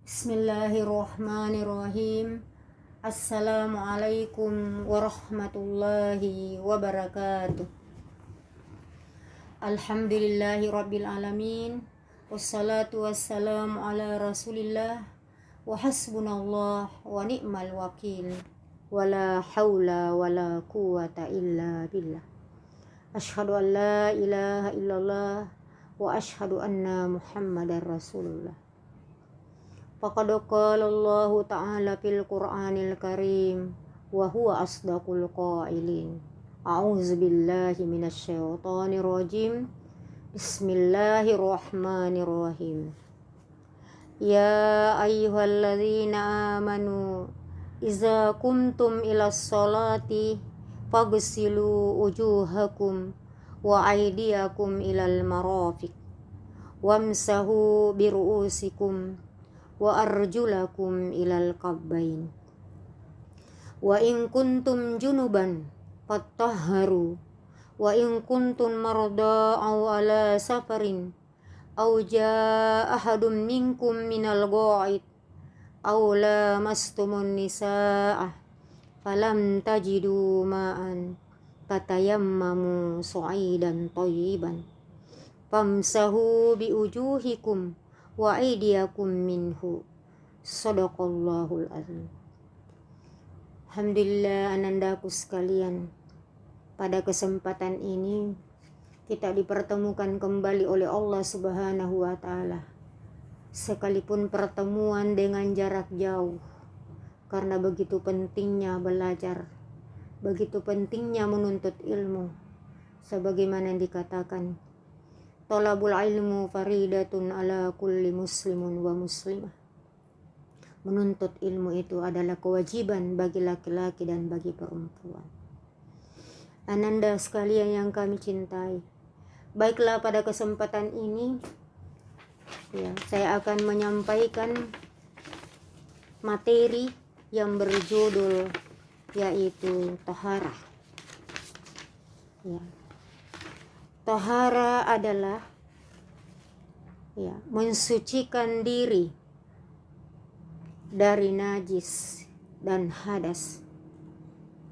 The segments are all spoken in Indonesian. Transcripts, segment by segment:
Bismillahirrahmanirrahim. Assalamualaikum warahmatullahi wabarakatuh. Alhamdulillahi rabbil alamin. Wassalatu wassalamu ala rasulillah. Wa hasbunallah wa ni'mal wakil. Wala hawla wala quwata illa billah. Ashhadu an la ilaha illallah wa ashhadu anna muhammadar rasulullah. Faqad qala Allah ta'ala fil Qur'anil Karim wa huwa asdaqul qailin. A'udzu billahi minasy syaithanir rajim. Bismillahirrahmanirrahim. Ya ayyuhalladzina amanu idza qumtum ilas sholati faghsilu wujuhakum wa aydiyakum ilal marafiq wamsahu biru'usikum wa arjulakum ilal qabbain wa in kuntum junuban fattahharu wa in kuntum marda aw ala safarin aw jaa ahadum minkum minal ghaid aw lamastumun nisaa falam tajidu ma'an fatayammamu su'idan thayyiban famsahu biujuhikum wa aydiyakum minhu. Shadaqallahul azim. Alhamdulillah, anandaku sekalian, pada kesempatan ini kita dipertemukan kembali oleh Allah Subhanahu wa ta'ala, sekalipun pertemuan dengan jarak jauh, karena begitu pentingnya belajar, begitu pentingnya menuntut ilmu, sebagaimana dikatakan, Thalabul ilmu faridatun ala kulli muslimun wa muslimah. Menuntut ilmu itu adalah kewajiban bagi laki-laki dan bagi perempuan. Ananda sekalian yang kami cintai, baiklah pada kesempatan ini saya akan menyampaikan materi yang berjudul yaitu taharah. Tahara adalah mensucikan diri dari najis dan hadas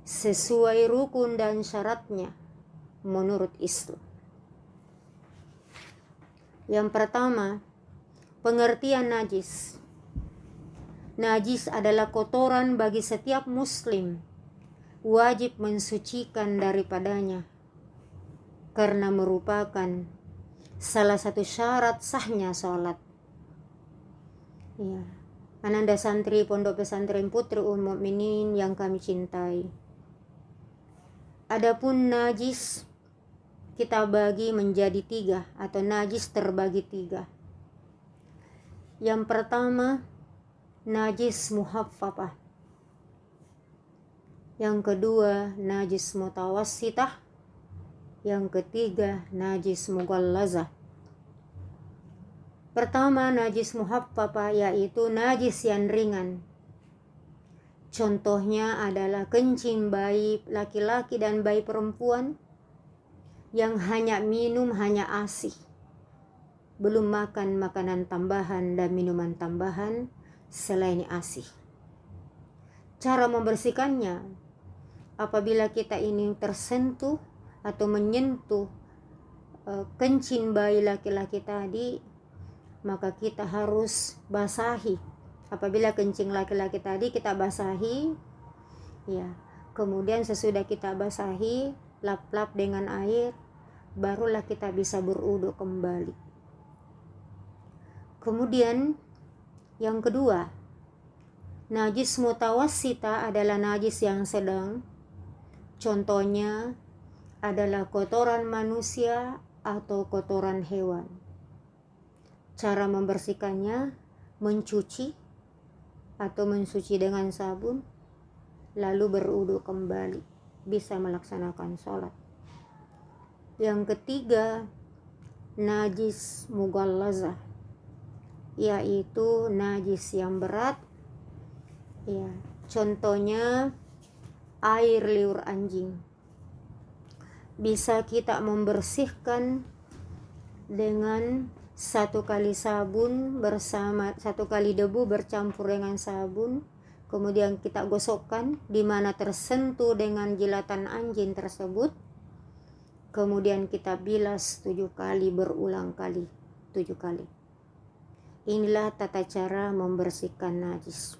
sesuai rukun dan syaratnya menurut Islam. Yang pertama, pengertian najis. Najis adalah kotoran bagi setiap muslim, wajib mensucikan daripadanya, karena merupakan salah satu syarat sahnya sholat. Ananda santri Pondok Pesantren Putri Ummul Mukminin yang kami cintai. Adapun najis kita bagi menjadi 3, atau najis terbagi 3. Yang pertama, najis muhaffafah. Yang kedua, najis mutawassitah. Yang ketiga, najis mughallazah. Pertama, najis muhaffafah, yaitu najis yang ringan. Contohnya adalah kencing bayi laki-laki dan bayi perempuan yang hanya minum hanya ASI, belum makan makanan tambahan dan minuman tambahan selain ASI. Cara membersihkannya, apabila kita ini tersentuh atau menyentuh kencing bayi laki-laki tadi, maka kita harus basahi. Apabila kencing laki-laki tadi kita basahi, kemudian sesudah kita basahi, lap-lap dengan air, barulah kita bisa berwudu kembali. Kemudian yang kedua, najis mutawassita adalah najis yang sedang. Contohnya adalah kotoran manusia atau kotoran hewan. Cara membersihkannya, mencuci atau mensuci dengan sabun, lalu berwudu kembali, bisa melaksanakan sholat. Yang ketiga, najis mughallazah, yaitu najis yang berat. Contohnya air liur anjing. Bisa kita membersihkan dengan 1 kali sabun bersama 1 kali debu bercampur dengan sabun, kemudian kita gosokkan di mana tersentuh dengan jilatan anjing tersebut, kemudian kita bilas 7 kali berulang kali, 7 kali. Inilah tata cara membersihkan najis.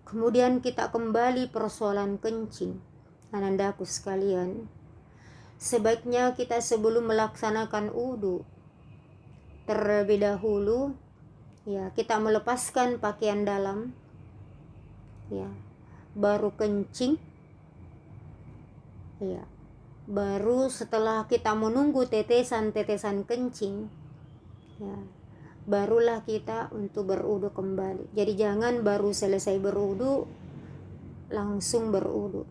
Kemudian kita kembali persoalan kencing. Anandaku sekalian, sebaiknya kita sebelum melaksanakan wudu, terlebih dahulu kita melepaskan pakaian dalam, baru kencing, baru setelah kita menunggu tetesan-tetesan kencing, barulah kita untuk berwudu kembali. Jadi jangan baru selesai berwudu langsung berwudu.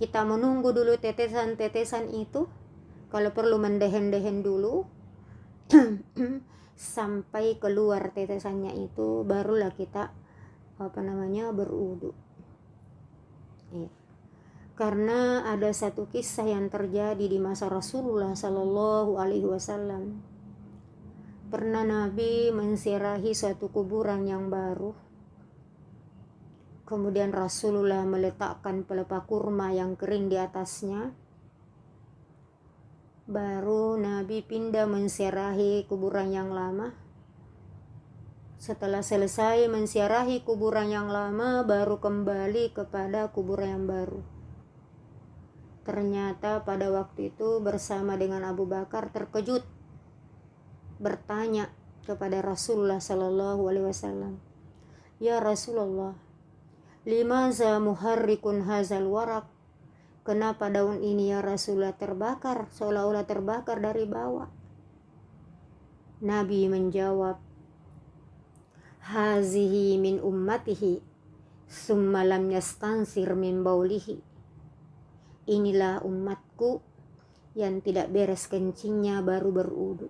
Kita menunggu dulu tetesan-tetesan itu, kalau perlu mendehen-dehen dulu sampai keluar tetesannya itu, barulah kita berwudu. Karena ada satu kisah yang terjadi di masa Rasulullah Sallallahu Alaihi Wasallam. Pernah Nabi menziarahi suatu kuburan yang baru. Kemudian Rasulullah meletakkan pelepah kurma yang kering di atasnya. Baru Nabi pindah menziarahi kuburan yang lama. Setelah selesai menziarahi kuburan yang lama, baru kembali kepada kuburan yang baru. Ternyata pada waktu itu bersama dengan Abu Bakar terkejut, bertanya kepada Rasulullah Sallallahu Alaihi Wasallam, "Ya Rasulullah, limaza muharrikun hazal warak?" Kenapa daun ini ya Rasulullah terbakar, seolah-olah terbakar dari bawah? Nabi menjawab, hazihi min ummatihi summa lam yastansir min baulihi. Inilah umatku yang tidak beres kencingnya baru berwudu.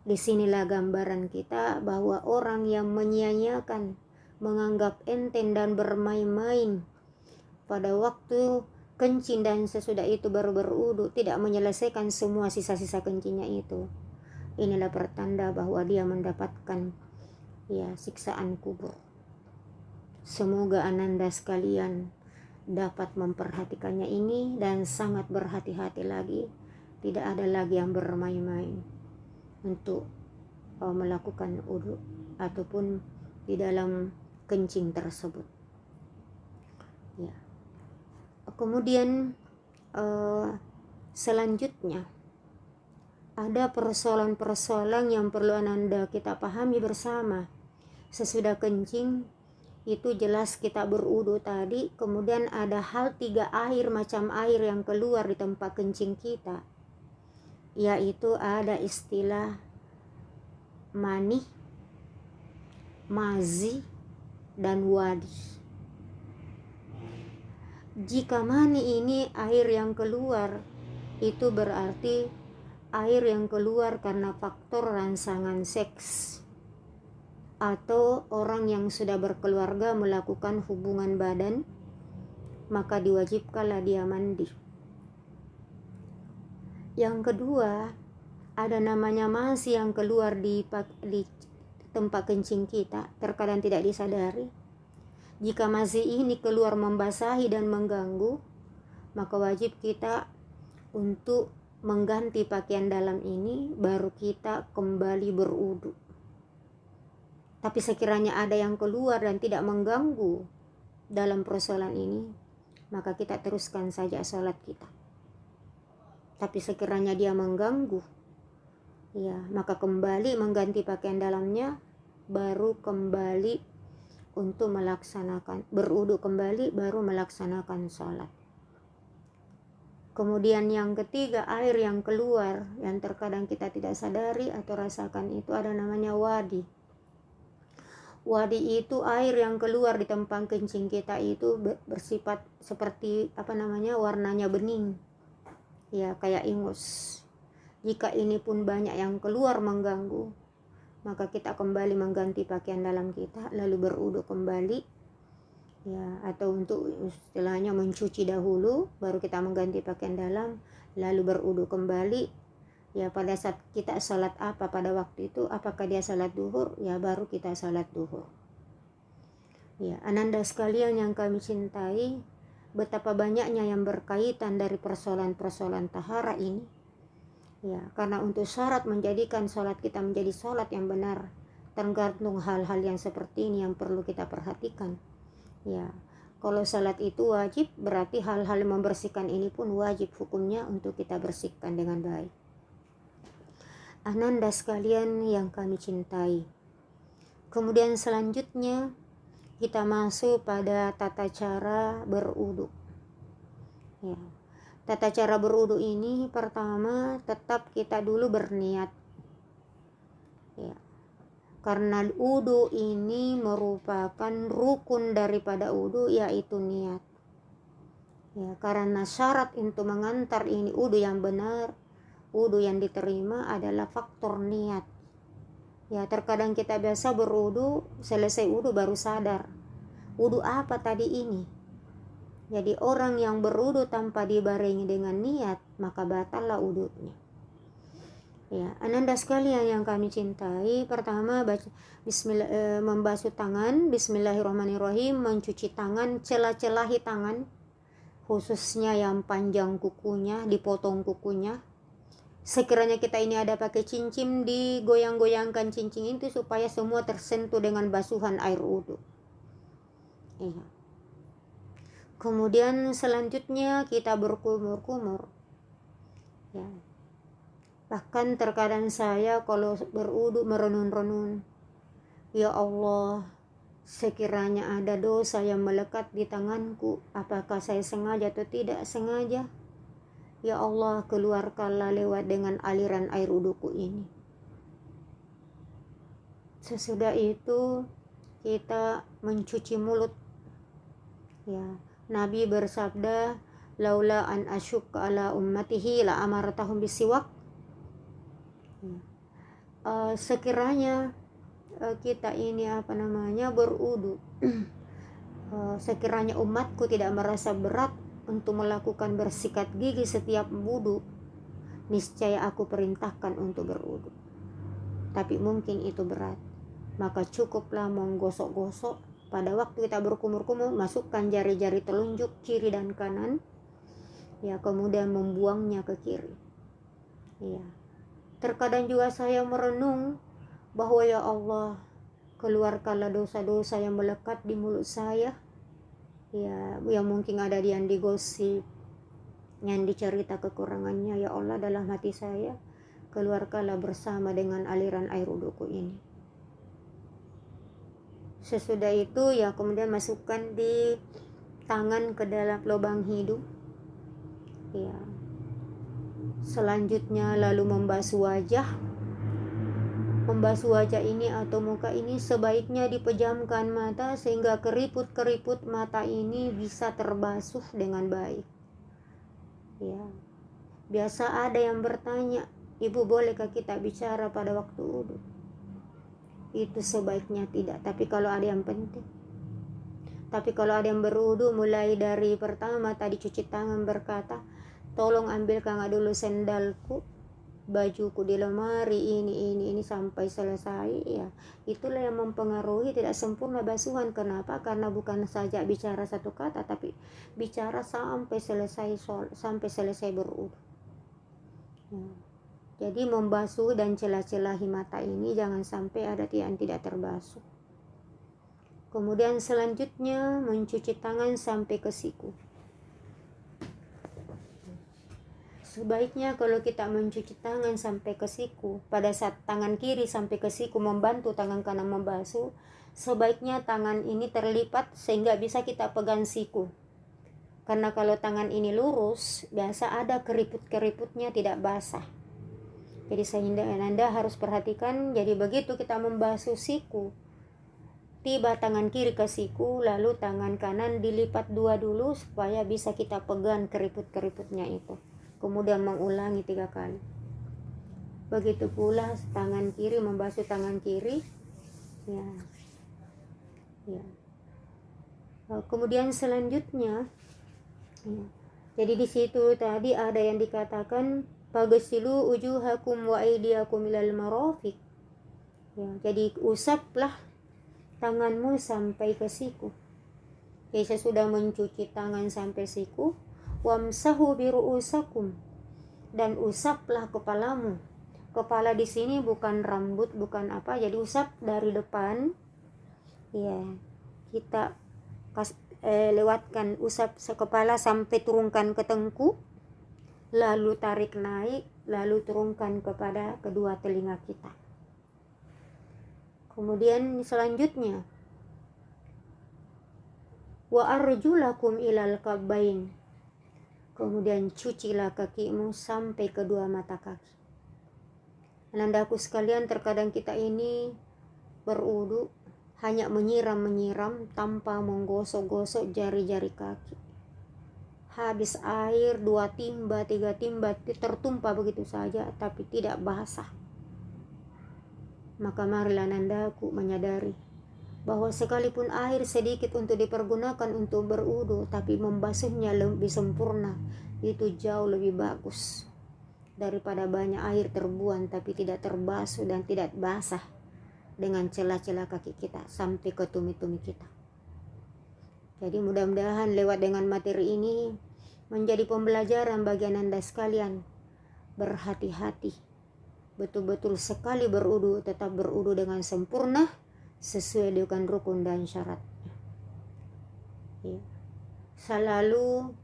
Disinilah gambaran kita bahwa orang yang menyia-nyiakan, menganggap enteng dan bermain-main pada waktu kencing dan sesudah itu baru berwudu, tidak menyelesaikan semua sisa-sisa kencingnya itu, inilah pertanda bahwa dia mendapatkan siksaan kubur. Semoga ananda sekalian dapat memperhatikannya ini dan sangat berhati-hati lagi, tidak ada lagi yang bermain-main untuk melakukan wudu ataupun di dalam kencing tersebut. Kemudian selanjutnya ada persoalan-persoalan yang perlu ananda kita pahami bersama. Sesudah kencing itu jelas kita berwudu tadi, kemudian ada hal 3 macam air yang keluar di tempat kencing kita, yaitu ada istilah mani, mazi, dan wadi. Jika mani ini air yang keluar, itu berarti air yang keluar karena faktor rangsangan seks atau orang yang sudah berkeluarga melakukan hubungan badan, maka diwajibkanlah dia mandi. Yang kedua, ada namanya mazi yang keluar di tempat kencing kita, terkadang tidak disadari. Jika mazi ini keluar membasahi dan mengganggu, maka wajib kita untuk mengganti pakaian dalam ini, baru kita kembali berwudu. Tapi sekiranya ada yang keluar dan tidak mengganggu dalam persoalan ini, maka kita teruskan saja sholat kita. Tapi sekiranya dia mengganggu, maka kembali mengganti pakaian dalamnya, baru kembali untuk melaksanakan berwudu kembali, baru melaksanakan sholat. Kemudian yang ketiga, air yang keluar yang terkadang kita tidak sadari atau rasakan, itu ada namanya wadi. Wadi itu air yang keluar di tempat kencing kita, itu bersifat seperti warnanya bening, kayak ingus. Jika ini pun banyak yang keluar mengganggu, maka kita kembali mengganti pakaian dalam kita, lalu berwudu kembali, atau untuk istilahnya mencuci dahulu, baru kita mengganti pakaian dalam, lalu berwudu kembali, Ya pada saat kita salat apa pada waktu itu, apakah dia salat duhur, ya baru kita salat duhur. Ya, ananda sekalian yang kami cintai, betapa banyaknya yang berkaitan dari persoalan-persoalan tahara ini. Ya, karena untuk syarat menjadikan salat kita menjadi salat yang benar, tergantung hal-hal yang seperti ini yang perlu kita perhatikan. Ya, kalau salat itu wajib, berarti hal-hal yang membersihkan ini pun wajib hukumnya untuk kita bersihkan dengan baik. Ananda sekalian yang kami cintai, kemudian selanjutnya kita masuk pada tata cara berwudu. Ya, tata cara berwudu ini pertama tetap kita dulu berniat. Ya, karena wudu ini merupakan rukun daripada wudu, yaitu niat. Ya, karena syarat untuk mengantar ini wudu yang benar, wudu yang diterima adalah faktor niat. Ya, terkadang kita biasa berwudu, selesai wudu baru sadar, wudu apa tadi ini. Jadi orang yang berwudu tanpa dibarengi dengan niat, maka batallah wudunya. Ya, ananda sekalian yang kami cintai, pertama baca membasuh tangan, bismillahirrahmanirrahim, mencuci tangan, celah-celahi tangan, khususnya yang panjang kukunya, dipotong kukunya. Sekiranya kita ini ada pakai cincin, digoyang-goyangkan cincin itu supaya semua tersentuh dengan basuhan air wudu. Iya. Kemudian selanjutnya kita berkumur-kumur. Ya. Bahkan terkadang saya kalau berwudu merenun-renun, ya Allah, sekiranya ada dosa yang melekat di tanganku, apakah saya sengaja atau tidak sengaja? Ya Allah, keluarkanlah lewat dengan aliran air wuduku ini. Sesudah itu kita mencuci mulut. Ya, Nabi bersabda, laula an asyukka ala ummatihi la amartahum bisiwak. Ya. Sekiranya kita ini berwudu, sekiranya umatku tidak merasa berat untuk melakukan bersikat gigi setiap wudu, niscaya aku perintahkan untuk berwudu. Tapi mungkin itu berat, maka cukuplah menggosok-gosok. Pada waktu kita berkumur-kumur, masukkan jari-jari telunjuk kiri dan kanan, ya, kemudian membuangnya ke kiri. Ya, terkadang juga saya merenung bahwa ya Allah, keluarkanlah dosa-dosa yang melekat di mulut saya. Ya, yang mungkin ada yang digosip, yang dicerita kekurangannya, ya Allah, dalam hati saya, keluarkanlah bersama dengan aliran air wuduku ini. Sesudah itu ya kemudian masukkan di tangan ke dalam lubang hidung. Ya. Selanjutnya lalu membasuh wajah. Membasuh wajah ini atau muka ini sebaiknya dipejamkan mata sehingga keriput-keriput mata ini bisa terbasuh dengan baik. Ya. Biasa ada yang bertanya, Ibu, bolehkah kita bicara pada waktu wudu? Itu sebaiknya tidak, tapi kalau ada yang penting. Tapi kalau ada yang berwudu mulai dari pertama tadi cuci tangan berkata, tolong ambilkan dulu sendalku, bajuku di lemari ini sampai selesai, ya itulah yang mempengaruhi tidak sempurna basuhan. Kenapa? Karena bukan saja bicara satu kata, tapi bicara sampai selesai berwudu. Ya. Jadi membasuh dan celah-celahi mata ini jangan sampai ada yang tidak terbasuh. Kemudian selanjutnya mencuci tangan sampai ke siku. Sebaiknya kalau kita mencuci tangan sampai ke siku, pada saat tangan kiri sampai ke siku membantu tangan kanan membasuh, sebaiknya tangan ini terlipat sehingga bisa kita pegang siku. Karena kalau tangan ini lurus, biasa ada keriput-keriputnya tidak basah. Jadi sehingga Anda harus perhatikan, jadi begitu kita membasuh siku, tiba tangan kiri ke siku, lalu tangan kanan dilipat dua dulu supaya bisa kita pegang keriput-keriputnya itu. Kemudian mengulangi 3 kali. Begitu pula tangan kiri membasuh tangan kiri. Ya. Ya. Kemudian selanjutnya, ya. Jadi di situ tadi ada yang dikatakan Faghsilu wujuhakum wa aydiyakum ilal marafiq. Ya, jadi usaplah tanganmu sampai ke siku. Jadi sesudah mencuci tangan sampai siku, wamsahu biru'usakum, dan usaplah kepalamu. Kepala di sini bukan rambut, bukan apa, jadi usap dari depan. Ya, kita lewatkan usap kepala sampai turunkan ke tengkuk, lalu tarik naik, lalu turunkan kepada kedua telinga kita. Kemudian selanjutnya, wa arjulakum ilal kabbain, kemudian cucilah kakimu sampai kedua mata kaki. Anandaku sekalian, terkadang kita ini berwudu hanya menyiram tanpa menggosok-gosok jari-jari kaki. Habis air 2 timba 3 timba tertumpah begitu saja, tapi tidak basah. Maka marilah anandaku menyadari bahwa sekalipun air sedikit untuk dipergunakan untuk berwudu, tapi membasuhnya lebih sempurna, itu jauh lebih bagus daripada banyak air terbuang tapi tidak terbasuh dan tidak basah dengan celah-celah kaki kita sampai ke tumit-tumit kita. Jadi mudah-mudahan lewat dengan materi ini menjadi pembelajaran bagi Anda sekalian. Berhati-hati, betul-betul sekali berwudu, tetap berwudu dengan sempurna sesuai dengan rukun dan syaratnya. Ya. Selalu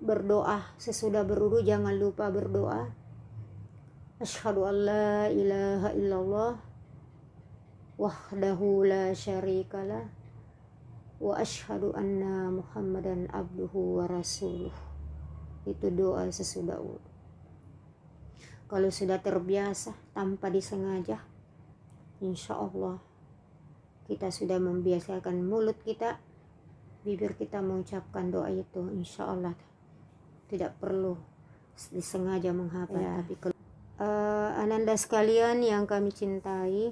berdoa sesudah berwudu, jangan lupa berdoa. Asyhadu an la ilaha illallah wahdahu la syarikalah wa asyhadu anna Muhammadan abduhu wa rasuluh. Itu doa sesudah wudu. Kalau sudah terbiasa tanpa disengaja, insya Allah kita sudah membiasakan mulut kita, bibir kita mengucapkan doa itu, insya Allah tidak perlu disengaja menghafal. Ya. Tapi ananda sekalian yang kami cintai,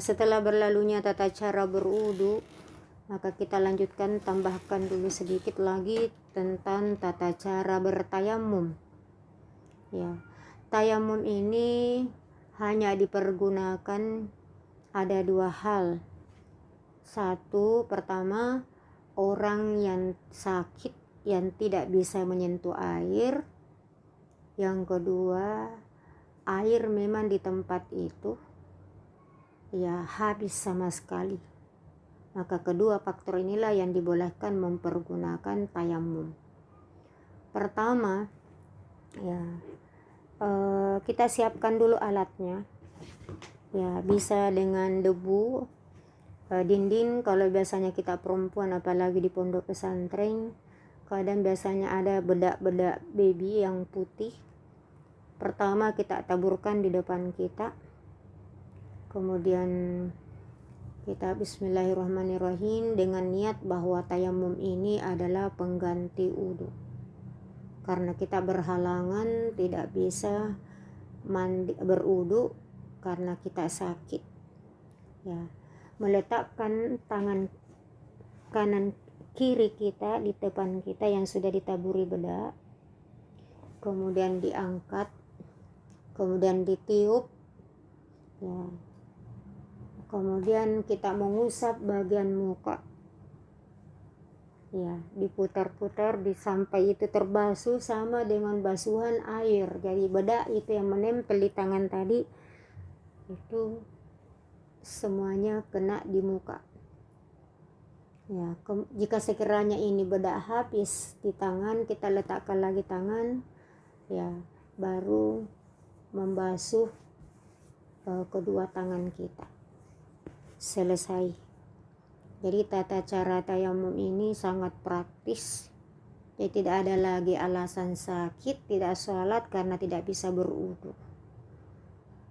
setelah berlalunya tata cara berwudu, maka kita lanjutkan, tambahkan dulu sedikit lagi tentang tata cara bertayamum. Ya, tayamum ini hanya dipergunakan ada 2 hal. Satu, pertama, orang yang sakit yang tidak bisa menyentuh air. Yang kedua, air memang di tempat itu ya habis sama sekali. Maka kedua faktor inilah yang dibolehkan mempergunakan tayamum. Pertama, ya kita siapkan dulu alatnya. Ya, bisa dengan debu dinding. Kalau biasanya kita perempuan, apalagi di pondok pesantren, kadang biasanya ada bedak-bedak baby yang putih. Pertama kita taburkan di depan kita, kemudian kita bismillahirrahmanirrahim dengan niat bahwa tayamum ini adalah pengganti wudu, karena kita berhalangan tidak bisa berwudu karena kita sakit. Ya, meletakkan tangan kanan kiri kita di depan kita yang sudah ditaburi bedak, kemudian diangkat, kemudian ditiup, ya. Kemudian kita mengusap bagian muka, ya, diputar-putar sampai itu terbasuh sama dengan basuhan air. Jadi bedak itu yang menempel di tangan tadi itu semuanya kena di muka. Ya, jika sekiranya ini bedak habis di tangan, kita letakkan lagi tangan, ya, baru membasuh kedua tangan kita. Selesai. Jadi tata cara tayamum ini sangat praktis. Jadi tidak ada lagi alasan sakit tidak sholat karena tidak bisa berwudu.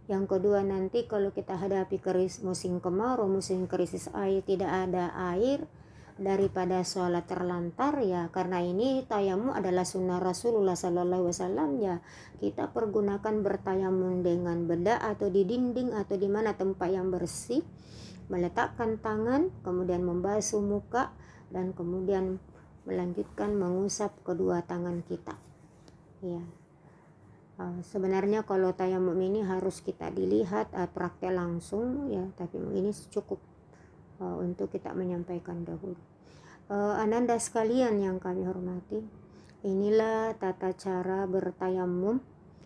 Yang kedua, nanti kalau kita hadapi musim kemarau, musim krisis air, tidak ada air, daripada sholat terlantar, ya karena ini tayamum adalah sunnah Rasulullah SAW, ya kita pergunakan bertayamum dengan bedak atau di dinding atau di mana tempat yang bersih, meletakkan tangan, kemudian membasuh muka, dan kemudian melanjutkan mengusap kedua tangan kita. Ya, Sebenarnya kalau tayamum ini harus kita dilihat praktek langsung ya, tapi ini cukup untuk kita menyampaikan dahulu. Ananda sekalian yang kami hormati, inilah tata cara bertayamum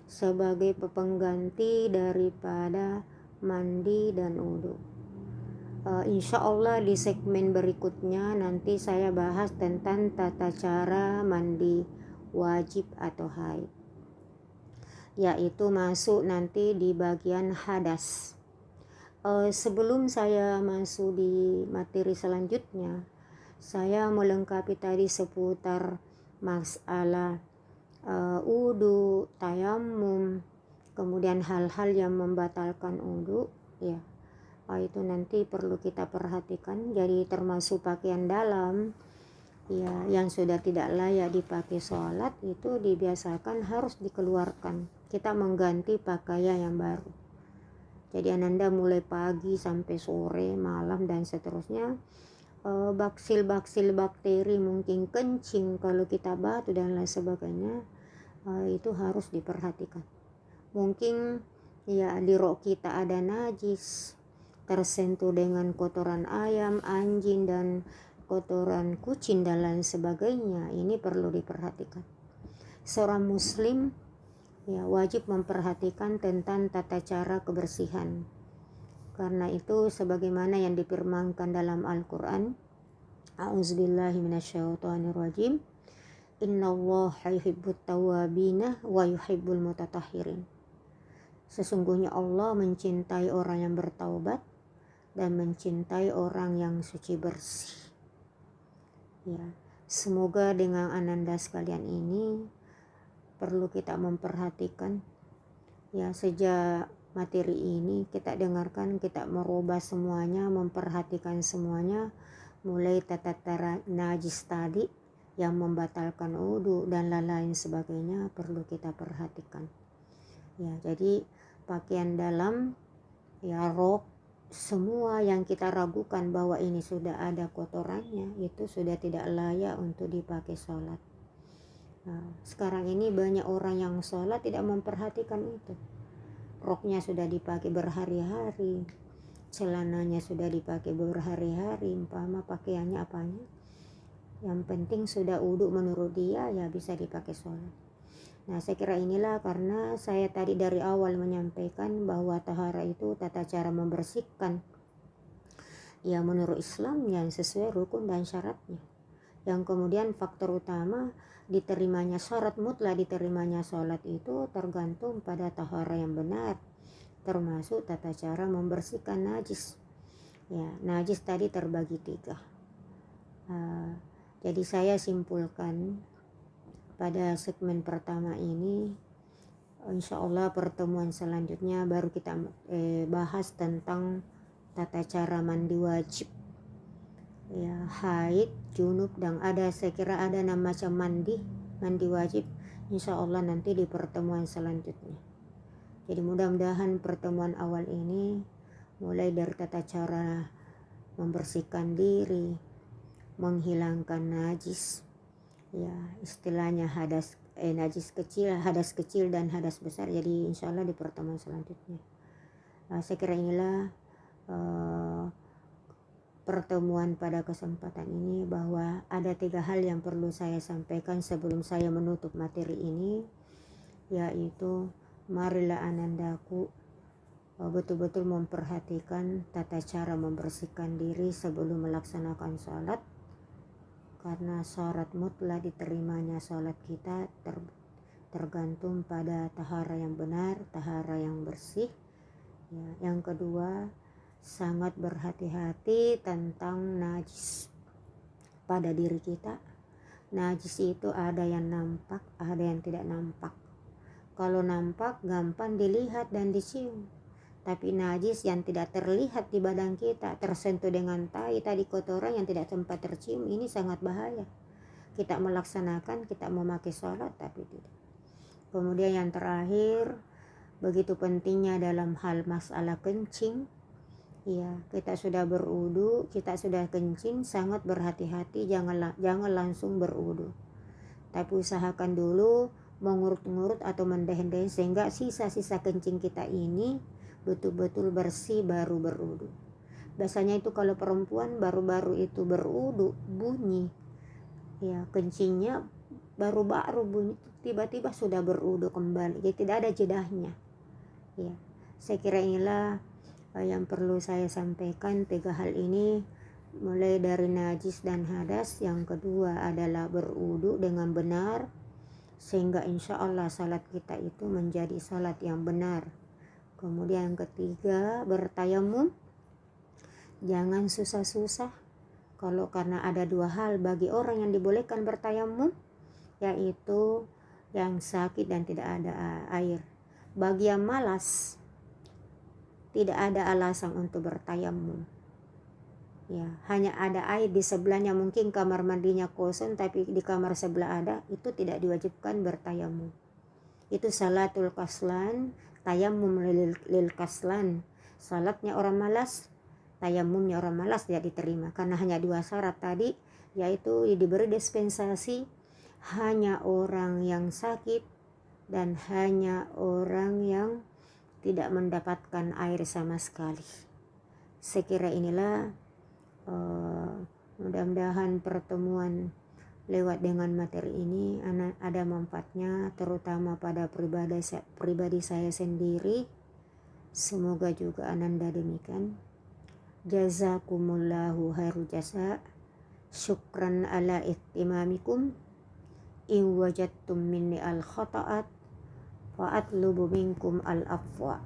sebagai pengganti daripada mandi dan wudu. Insya Allah di segmen berikutnya nanti saya bahas tentang tata cara mandi wajib atau haid, yaitu masuk nanti di bagian hadas. Sebelum saya masuk di materi selanjutnya, saya melengkapi tadi seputar masalah wudu, tayamum, kemudian hal-hal yang membatalkan wudu ya. Itu nanti perlu kita perhatikan. Jadi termasuk pakaian dalam ya yang sudah tidak layak dipakai sholat itu dibiasakan harus dikeluarkan. Kita mengganti pakaian yang baru. Jadi Ananda mulai pagi sampai sore, malam dan seterusnya, baksil-baksil bakteri mungkin kencing kalau kita batu dan lain sebagainya, itu harus diperhatikan. Mungkin ya di rok kita ada najis, tersentuh dengan kotoran ayam, anjing dan kotoran kucing dan lain sebagainya, ini perlu diperhatikan. Seorang muslim ya wajib memperhatikan tentang tata cara kebersihan. Karena itu sebagaimana yang difirmankan dalam Al-Qur'an, A'udzubillahi minasyaitonirrajim, Innallaha yuhibbut tawwabina wa yuhibbul mutatahhirin. Sesungguhnya Allah mencintai orang yang bertaubat dan mencintai orang yang suci bersih. Ya, semoga dengan Ananda sekalian ini perlu kita memperhatikan ya, sejak materi ini kita dengarkan, kita merubah semuanya, memperhatikan semuanya, mulai tata cara najis tadi yang membatalkan wudu dan lain-lain sebagainya perlu kita perhatikan. Ya, jadi pakaian dalam ya, rok, semua yang kita ragukan bahwa ini sudah ada kotorannya itu sudah tidak layak untuk dipakai sholat. Sekarang ini banyak orang yang sholat tidak memperhatikan itu. Roknya sudah dipakai berhari-hari, celananya sudah dipakai berhari-hari, umpama pakaiannya apanya, yang penting sudah wudu menurut dia ya bisa dipakai sholat. Nah, saya kira inilah karena saya tadi dari awal menyampaikan bahwa tahara itu tata cara membersihkan ya menurut Islam yang sesuai rukun dan syaratnya. Yang kemudian faktor utama diterimanya syarat mutlak diterimanya sholat itu tergantung pada tahara yang benar, termasuk tata cara membersihkan najis. Ya, najis tadi terbagi 3. Jadi saya simpulkan pada segmen pertama ini, insya Allah pertemuan selanjutnya baru kita bahas tentang tata cara mandi wajib ya, haid, junub, dan saya kira ada macam mandi wajib, insya Allah nanti di pertemuan selanjutnya. Jadi mudah-mudahan pertemuan awal ini mulai dari tata cara membersihkan diri, menghilangkan najis ya, istilahnya najis kecil, hadas kecil dan hadas besar. Jadi insya Allah di pertemuan selanjutnya. Saya kira inilah pertemuan pada kesempatan ini, bahwa ada 3 hal yang perlu saya sampaikan sebelum saya menutup materi ini, yaitu marilah Anandaku betul-betul memperhatikan tata cara membersihkan diri sebelum melaksanakan sholat, karena syarat mutlak diterimanya sholat kita tergantung pada tahara yang benar, tahara yang bersih ya. Yang kedua, sangat berhati-hati tentang najis pada diri kita. Najis itu ada yang nampak, ada yang tidak nampak. Kalau nampak gampang dilihat dan dicium, tapi najis yang tidak terlihat di badan kita, tersentuh dengan tai tadi, kotoran yang tidak sempat tercium, ini sangat bahaya. Kita melaksanakan, kita memakai sholat tapi tidak. Kemudian yang terakhir, begitu pentingnya dalam hal masalah kencing ya, kita sudah berwudu, kita sudah kencing, sangat berhati-hati, jangan langsung berwudu, tapi usahakan dulu mengurut-ngurut atau mendehem-dehem, sehingga sisa-sisa kencing kita ini betul-betul bersih baru berudu. Biasanya itu kalau perempuan baru-baru itu berudu bunyi ya, kencingnya baru-baru bunyi, tiba-tiba sudah berudu kembali, jadi tidak ada jedahnya ya. Saya kira inilah yang perlu saya sampaikan, 3 hal ini, mulai dari najis dan hadas. Yang kedua adalah berudu dengan benar, sehingga insya Allah salat kita itu menjadi salat yang benar. Kemudian yang ketiga, bertayamum, jangan susah-susah. Kalau karena ada 2 hal bagi orang yang dibolehkan bertayamum, yaitu yang sakit dan tidak ada air. Bagi yang malas, tidak ada alasan untuk bertayamum ya, hanya ada air di sebelahnya, mungkin kamar mandinya kosong tapi di kamar sebelah ada, itu tidak diwajibkan bertayamum. Itu salatul kaslan, tayamum lil kaslan. Salatnya orang malas, tayamumnya orang malas tidak diterima, karena hanya 2 syarat tadi, yaitu diberi dispensasi hanya orang yang sakit dan hanya orang yang tidak mendapatkan air sama sekali. Sekira inilah mudah-mudahan pertemuan lewat dengan materi ini ada manfaatnya, terutama pada pribadi saya sendiri. Semoga juga ananda demikian. Jazakumullahu khairu jasa. Syukran ala ihtimamikum. In wajadtum minni al khata'at wa atlubu minkum al afwa.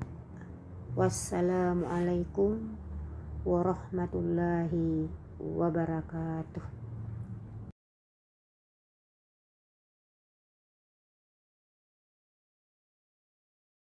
Wassalamualaikum warahmatullahi wabarakatuh.